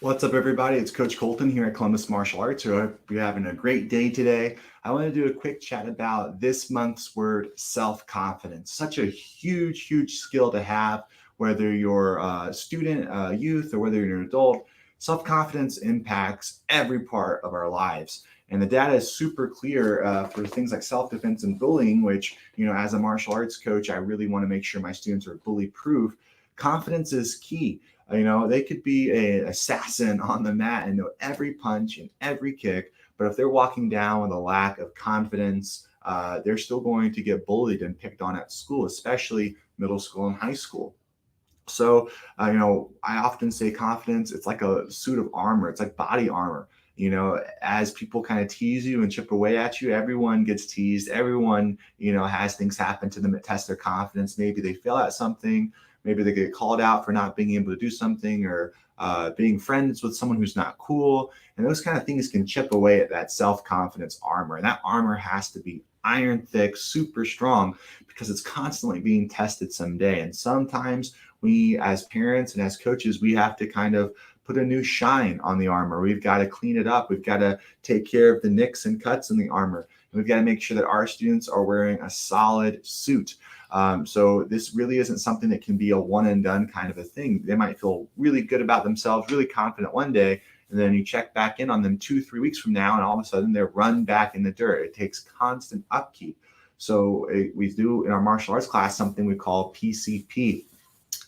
What's up, everybody? It's Coach Colton here at Columbus Martial Arts. I hope you're having a great day today. I want to do a quick chat about this month's word, self-confidence. Such a huge skill to have, whether you're a student, a youth, or whether you're an adult. Self-confidence impacts every part of our lives. And the data is super clear for things like self-defense and bullying, which, as a martial arts coach, I really want to make sure my students are bully-proof. Confidence is key. They could be an assassin on the mat and know every punch and every kick, but if they're walking down with a lack of confidence, they're still going to get bullied and picked on at school, especially middle school and high school. So, I often say confidence, it's like a suit of armor, it's like body armor. As people kind of tease you and chip away at you, everyone gets teased. Everyone, has things happen to them that test their confidence. Maybe they fail at something. Maybe they get called out for not being able to do something or being friends with someone who's not cool. And those kind of things can chip away at that self-confidence armor. And that armor has to be iron thick, super strong, because it's constantly being tested someday. And sometimes we, as parents and as coaches, we have to kind of put a new shine on the armor. We've got to clean it up. We've got to take care of the nicks and cuts in the armor. And we've got to make sure that our students are wearing a solid suit. So this really isn't something that can be a one and done kind of a thing. They might feel really good about themselves, really confident one day, and then you check back in on them 2-3 weeks from now, and all of a sudden they're run back in the dirt. It takes constant upkeep. So we do in our martial arts class something we call PCP.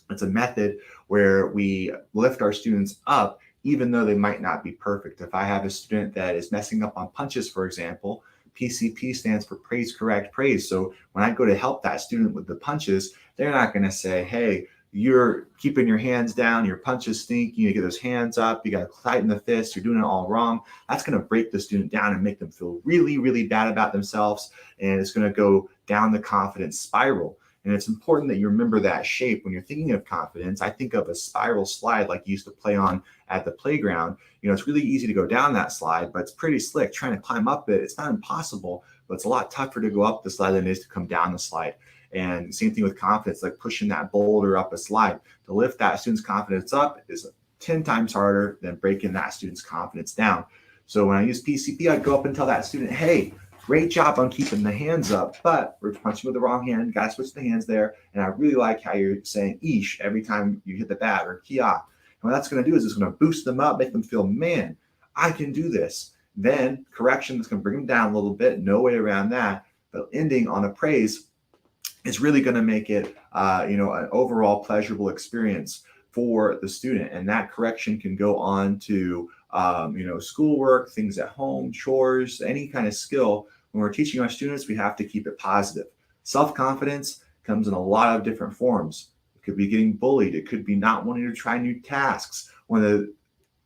It's a method where we lift our students up even though they might not be perfect. If I have a student that is messing up on punches, for example, PCP stands for praise, correct, praise. So when I go to help that student with the punches, they're not going to say, hey, you're keeping your hands down, your punches stink, you need to get those hands up, you got to tighten the fist, you're doing it all wrong. That's going to break the student down and make them feel really bad about themselves. And it's going to go down the confidence spiral. And it's important that you remember that shape. When you're thinking of confidence, I think of a spiral slide like you used to play on at the playground. It's really easy to go down that slide, but it's pretty slick. Trying to climb up it, it's not impossible, but it's a lot tougher to go up the slide than it is to come down the slide. And same thing with confidence, like pushing that boulder up a slide. To lift that student's confidence up is 10 times harder than breaking that student's confidence down. So when I use PCP, I'd go up and tell that student, hey, great job on keeping the hands up, but we're punching with the wrong hand. You got to switch the hands there. And I really like how you're saying ish every time you hit the bat or kia. And what that's going to do is it's going to boost them up, make them feel, man, I can do this. Then correction is going to bring them down a little bit. No way around that. But ending on a praise is really going to make it, an overall pleasurable experience for the student. And that correction can go on to schoolwork, things at home, chores, any kind of skill. When we're teaching our students, we have to keep it positive. Self-confidence comes in a lot of different forms. It could be getting bullied. It could be not wanting to try new tasks. One of the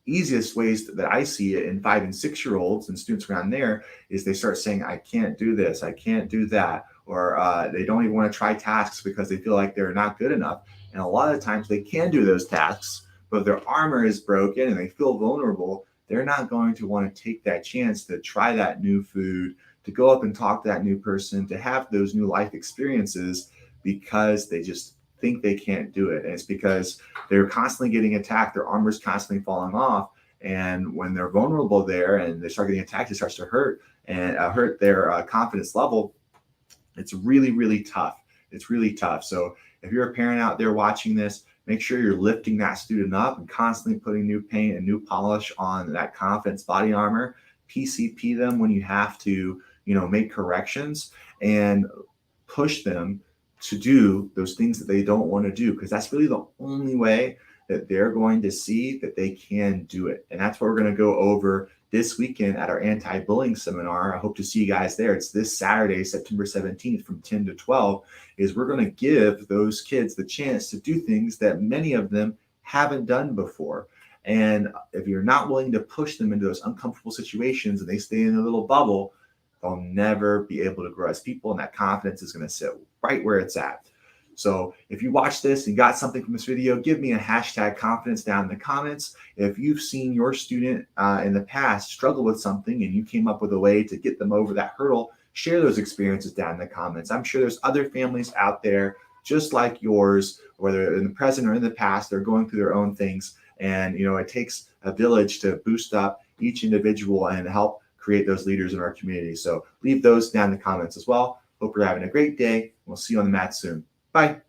easiest ways that I see it in 5 and 6-year-olds and students around there is they start saying, I can't do this, I can't do that, or they don't even want to try tasks because they feel like they're not good enough. And a lot of times they can do those tasks, but if their armor is broken and they feel vulnerable, they're not going to want to take that chance to try that new food, to go up and talk to that new person, to have those new life experiences because they just think they can't do it. And it's because they're constantly getting attacked, their armor's constantly falling off. And when they're vulnerable there and they start getting attacked, it starts to hurt and hurt their confidence level. It's really tough. It's really tough. So if you're a parent out there watching this, make sure you're lifting that student up and constantly putting new paint and new polish on that confidence body armor. PCP them when you have to, make corrections and push them to do those things that they don't want to do, because that's really the only way that they're going to see that they can do it. And that's what we're going to go over this weekend at our anti-bullying seminar. I hope to see you guys there. It's this Saturday, September 17th from 10 to 12, is we're going to give those kids the chance to do things that many of them haven't done before. And if you're not willing to push them into those uncomfortable situations and they stay in a little bubble, they'll never be able to grow as people, and that confidence is going to sit right where it's at. So if you watch this and got something from this video, give me a hashtag confidence down in the comments. If you've seen your student in the past struggle with something and you came up with a way to get them over that hurdle, share those experiences down in the comments. I'm sure there's other families out there just like yours, whether in the present or in the past, they're going through their own things And, it takes a village to boost up each individual and help create those leaders in our community. So leave those down in the comments as well. Hope you're having a great day. We'll see you on the mat soon. Bye.